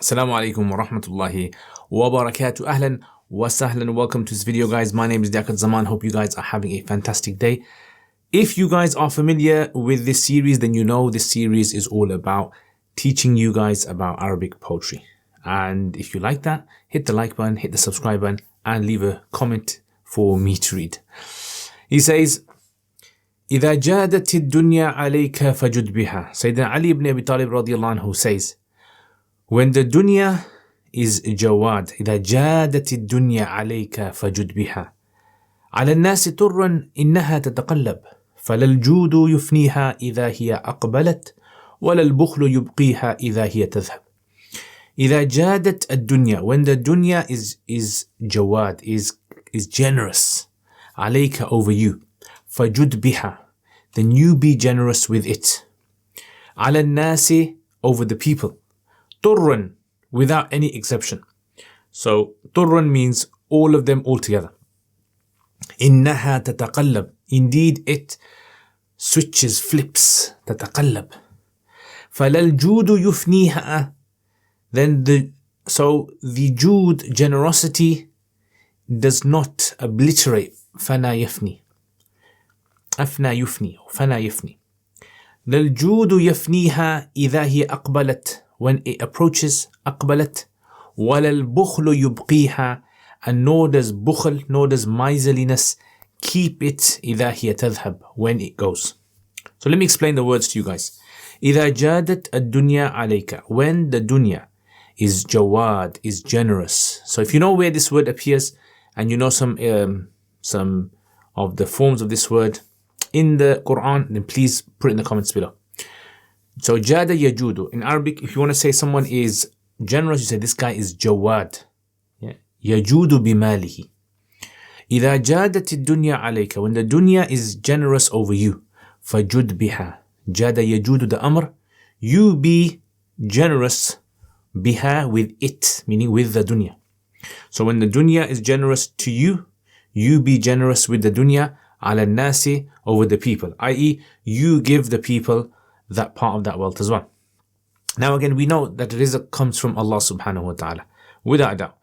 Assalamu alaikum wa rahmatullahi wa barakatuh. Ahlan wa sahlan. Welcome to this video, guys. My name is Liaquat Zaman. Hope you guys are having a fantastic day. If you guys are familiar with this series, then you know this series is all about teaching you guys about Arabic poetry. And if you like that, hit the like button, hit the subscribe button, and leave a comment for me to read. He says, إذا جادت الدنيا عليك فجد بها. Sayyidina Ali ibn Abi Talib radiallahu anhu says, when the dunya is jawad, إذا جادت الدنيا عليك فجد بها. على الناس طرا إنها تتقلب. فلا الجود يفنيها إذا هي أقبلت ولا البخل يبقيها إذا هي تذهب. إذا جادت الدنيا, when the dunya is jawad, is generous, عليك, over you, فجد بها, then you be generous with it. على الناس, over the people. طرًا, without any exception. So طرًا means all of them all together. إنها تتقلب, indeed it switches, flips, تتقلب. فلا الجود يفنيها, then the Jude, generosity, does not obliterate. فنا يفني, أفنى يفني, فنا يفني. لا الجود يفنيها إذا هي أقبلت, when it approaches, أقبلت. ولا البخل يبقيها, and nor does bukhl, nor does miserliness keep it, إذا هي تذهب, when it goes. So let me explain the words to you guys. إذا جادت الدنيا عليك, when the dunya is jawad, is generous. So if you know where this word appears, and you know some of the forms of this word in the Quran, then please put it in the comments below. So jada yajudu. In Arabic, if you want to say someone is generous, you say this guy is jawad. Yajudu bimalihi. إذا جادت الدنيا عليك, when the dunya is generous over you, فجد بها. Jada yajudu, the amr, you be generous, biha, with it, meaning with the dunya. So when the dunya is generous to you, you be generous with the dunya, ala nasi, over the people, i.e. you give the people that part of that wealth as well. Now again, we know that rizq comes from Allah subhanahu wa ta'ala, without a doubt.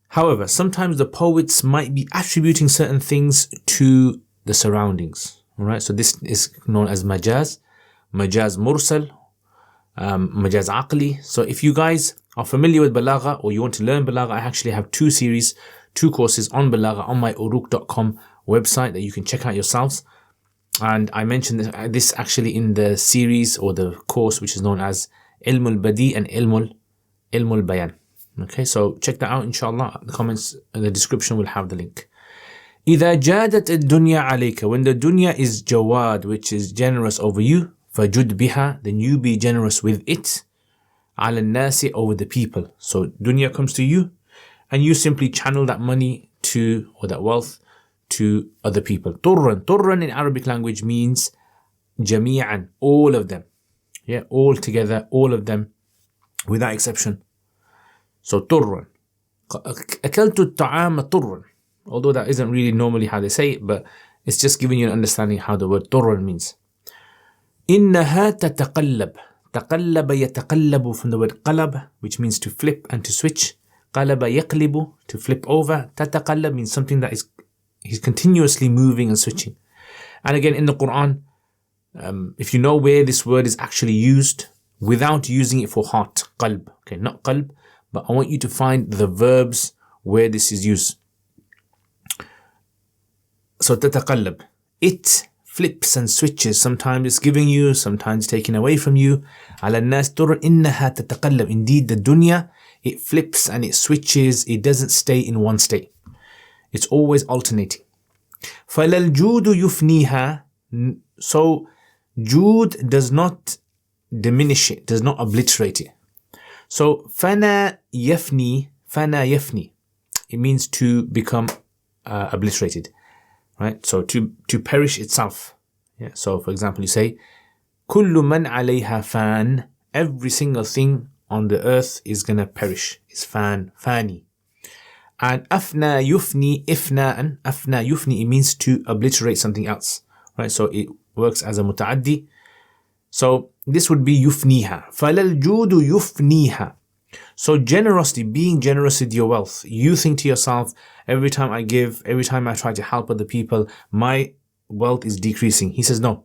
However, sometimes the poets might be attributing certain things to the surroundings. Alright, so this is known as majaz mursal, majaz aqli. So if you guys are familiar with balagha, or you want to learn balagha, I actually have two courses on balagha on my uruk.com website that you can check out yourselves. And I mentioned this actually in the series or the course which is known as Ilmul Badi and Ilmul Bayan. Okay, so check that out, inshallah. The comments in the description will have the link. إذا جادت الدنيا عليك, when the dunya is jawad, which is generous over you, فجد بها, then you be generous with it. على الناس, over the people. So dunya comes to you, and you simply channel that money to, or that wealth, to other people. Turran in Arabic language means jami'an, all of them. Yeah, all together, all of them, without exception. So turran. أكلت الطعام طرا. Although that isn't really normally how they say it, but it's just giving you an understanding how the word turran means. إنها تتقلب. تقلب يتقلب, from the word qalab, which means to flip and to switch. قلب يقلب, to flip over. تتقلب means something that he's continuously moving and switching. And again, in the Quran, if you know where this word is actually used, without using it for heart, qalb, okay, not qalb, but I want you to find the verbs where this is used. So tataqallab, it flips and switches. Sometimes it's giving you, sometimes taking away from you. على الناس طر إنها تتقلب. Indeed, the dunya, it flips and it switches. It doesn't stay in one state. It's always alternating. فَلَا الْجُودُ يُفْنِيهَا. So Jude does not diminish it, does not obliterate it. So فَنَا يَفْنِي, it means to become obliterated. Right? So to perish itself. Yeah. So for example, you say كُلُّ مَنْ عَلَيْهَا فَانٍ. Every single thing on the earth is going to perish. It's fani. And afna yufni, ifna'an, afna yufni, it means to obliterate something else, right? So it works as a muta'addi. So this would be yufniha. فَلَا الْجُودُ يُفْنِيهَا. So generosity, being generous with your wealth, you think to yourself, every time I give, every time I try to help other people, my wealth is decreasing. He says, no.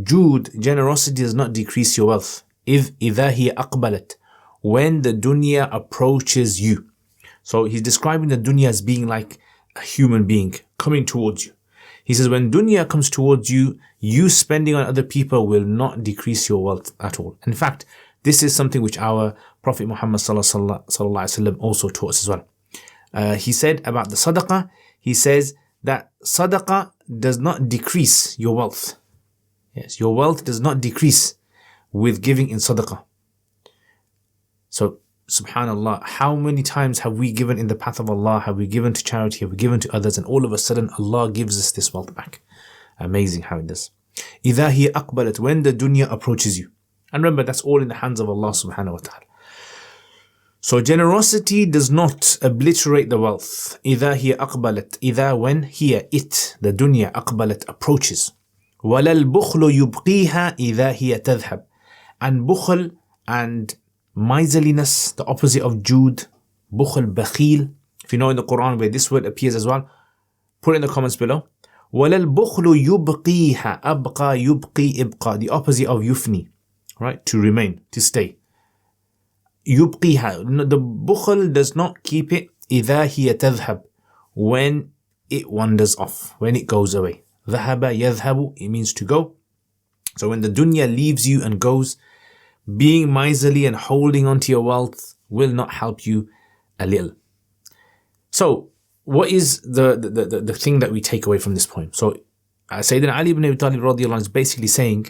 Jude, generosity does not decrease your wealth. إِذَا هِيَ أَقْبَلَتْ, when the dunya approaches you. So he's describing the dunya as being like a human being coming towards you. He says, when dunya comes towards you, you spending on other people will not decrease your wealth at all. In fact, this is something which our Prophet Muhammad sallallahu alaihi wasallam also taught us as well. He said about the sadaqah, he says that sadaqah does not decrease your wealth. Yes, your wealth does not decrease with giving in sadaqah. So, subhanallah, how many times have we given in the path of Allah, have we given to charity, have we given to others, and all of a sudden Allah gives us this wealth back. Amazing how it does. إِذَا هِيَ أَقْبَلَتْ, when the dunya approaches you. And remember, that's all in the hands of Allah subhanahu wa ta'ala. So generosity does not obliterate the wealth. إِذَا هِيَ أَقْبَلَتْ, إِذَا, when, here, it, the dunya, أَقْبَلَتْ, approaches. وَلَا الْبُخْلُ يُبْقِيهَا إِذَا هِيَ تَذْهَبْ. And bukhl and miserliness, the opposite of Jude, bukhl, bakhil. If you know in the Quran where this word appears as well, put it in the comments below. وَلَا الْبُخْلُ يُبْقِيهَا, أَبْقَى يُبْقِي إِبْقَى, the opposite of yufni, right? To remain, to stay. يُبْقِيهَا, the bukhl does not keep it. إِذَا هِيَ تَذْهَبْ, when it wanders off, when it goes away. ذَهَبَ يَذْهَبُ, it means to go. So when the dunya leaves you and goes, being miserly and holding on to your wealth will not help you a little. So what is the thing that we take away from this poem? So Sayyidina Ali ibn Abi Talib radiallahu anh is basically saying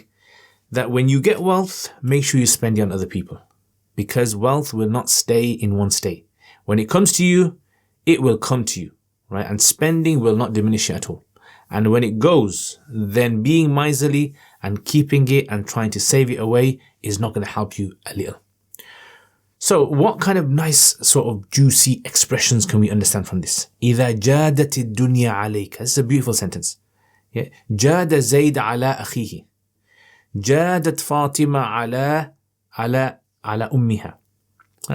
that when you get wealth, make sure you spend it on other people, because wealth will not stay in one state. When it comes to you, it will come to you, right? And spending will not diminish it at all. And when it goes, then being miserly and keeping it and trying to save it away is not going to help you a little. So what kind of nice sort of juicy expressions can we understand from this? إِذَا جَادَتِ الدُّنْيَا عَلَيْكَ. This is a beautiful sentence. Yeah. جَادَ زَيْدَ عَلَى أَخِيهِ. جَادَتْ فَاطِمَةَ عَلَى أُمِّهَا.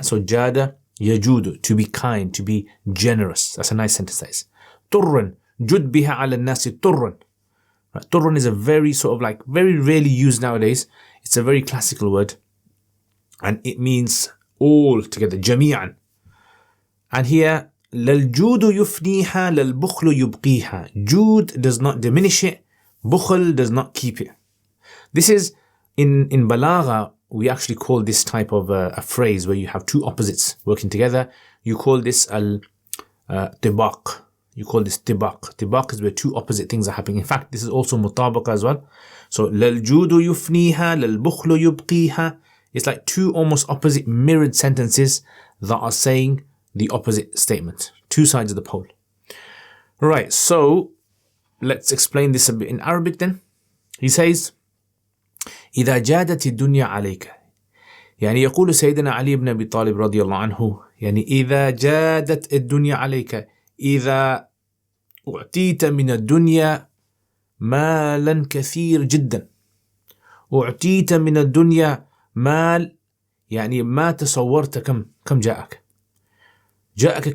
So جَادَ يَجُودُ, to be kind, to be generous. That's a nice sentence, that is. طُرًّا جُدْ بِهَا عَلَى النَّاسِ طُرًّا. Turran is a very sort of like very rarely used nowadays. It's a very classical word, and it means all together, jami'an. And here, لَلْجُودُ يُفْنِيهَا لَلْبُخْلُ يُبْقِيهَا. Jude does not diminish it, bukhl does not keep it. This is in balagha, we actually call this type of a phrase where you have two opposites working together. You call this al-tibaq. You call this tibaq. Tibaq is where two opposite things are happening. In fact, this is also mutabaqa as well. So, لَلْجُودُ يُفْنِيهَا لَلْبُخْلُ يُبْقِيهَا. It's like two almost opposite mirrored sentences that are saying the opposite statement. Two sides of the pole. Right, so let's explain this a bit in Arabic then. He says, إِذَا جَادَتِ الدُّنْيَا عَلَيْكَ. يعني يقول سيدنا علي بن أبي طالب رضي الله عنه, يعني إذا جادت الدنيا عليك, إذا أعطيت من الدنيا مالا كثير جدا, أعطيت من الدنيا مال, يعني ما تصورت كم جاءك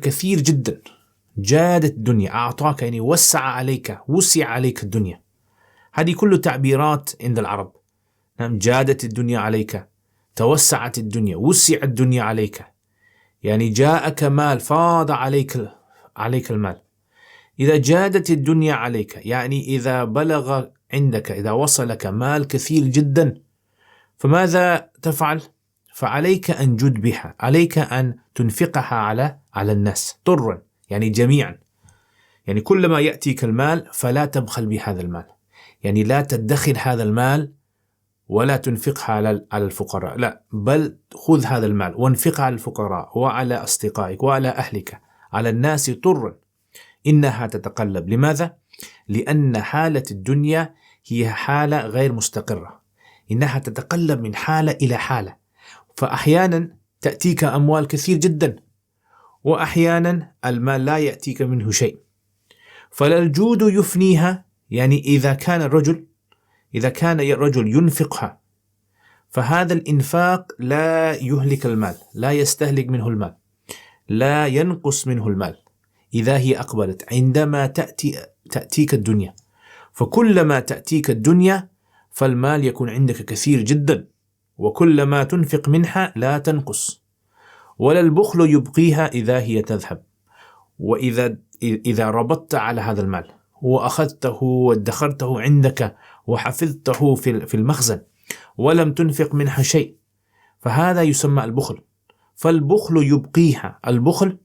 كثير جدا. جادت الدنيا, أعطاك يعني وسع عليك الدنيا. هذه كل تعبيرات عند العرب. نعم, جادت الدنيا عليك, توسعت الدنيا, وسع الدنيا عليك, يعني جاءك مال, فاض عليك المال. إذا جادت الدنيا عليك, يعني إذا بلغ عندك, إذا وصلك مال كثير جدا, فماذا تفعل؟ فعليك أن جد بها, عليك أن تنفقها على الناس طرا, يعني جميعا. يعني كلما يأتيك المال فلا تبخل بهذا المال, يعني لا تدخر هذا المال ولا تنفقها على الفقراء, لا, بل خذ هذا المال وانفقها على الفقراء وعلى أصدقائك وعلى أهلك, على الناس طرا. إنها تتقلب. لماذا؟ لأن حالة الدنيا هي حالة غير مستقرة. إنها تتقلب من حالة إلى حالة, فأحيانا تأتيك أموال كثير جدا, وأحيانا المال لا يأتيك منه شيء. فالجود يفنيها, يعني إذا كان الرجل ينفقها, فهذا الإنفاق لا يهلك المال، لا يستهلك منه المال، لا ينقص منه المال إذا هي أقبلت. عندما تأتيك الدنيا، فكلما تأتيك الدنيا فالمال يكون عندك كثير جدا، وكلما تنفق منها لا تنقص. ولا البخل يبقيها إذا هي تذهب. وإذا ربطت على هذا المال وأخذته وادخرته عندك وحفظته في المخزن ولم تنفق منها شيء، فهذا يسمى البخل. فالبخل يبقيها، البخل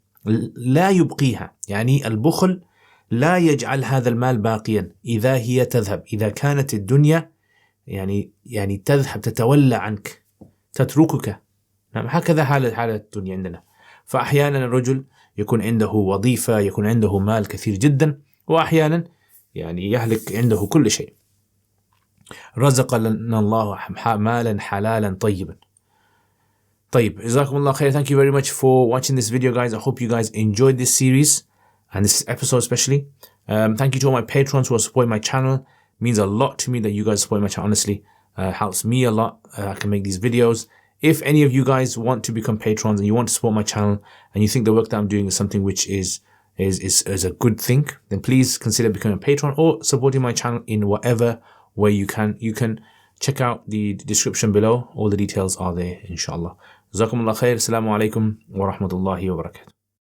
لا يبقيها، يعني البخل لا يجعل هذا المال باقيا إذا هي تذهب، إذا كانت الدنيا يعني تذهب، تتولى عنك، تتركك. نعم، هكذا حالة الدنيا عندنا. فأحيانا الرجل يكون عنده وظيفة، يكون عنده مال كثير جدا، وأحيانا يعني يهلك عنده كل شيء. رزق لنا الله مالا حلالا طيبا. طيب، جزاكم الله خير. Thank you very much for watching this video, guys. I hope you guys enjoyed this series and this episode especially. Thank you to all my patrons who are supporting my channel. It means a lot to me that you guys support my channel, honestly. Helps me a lot. I can make these videos. If any of you guys want to become patrons and you want to support my channel and you think the work that I'm doing is something which is a good thing, then please consider becoming a patron or supporting my channel in whatever way you can. You can check out the description below. All the details are there, inshallah. جزاكم الله خير. السلام عليكم ورحمة الله وبركاته.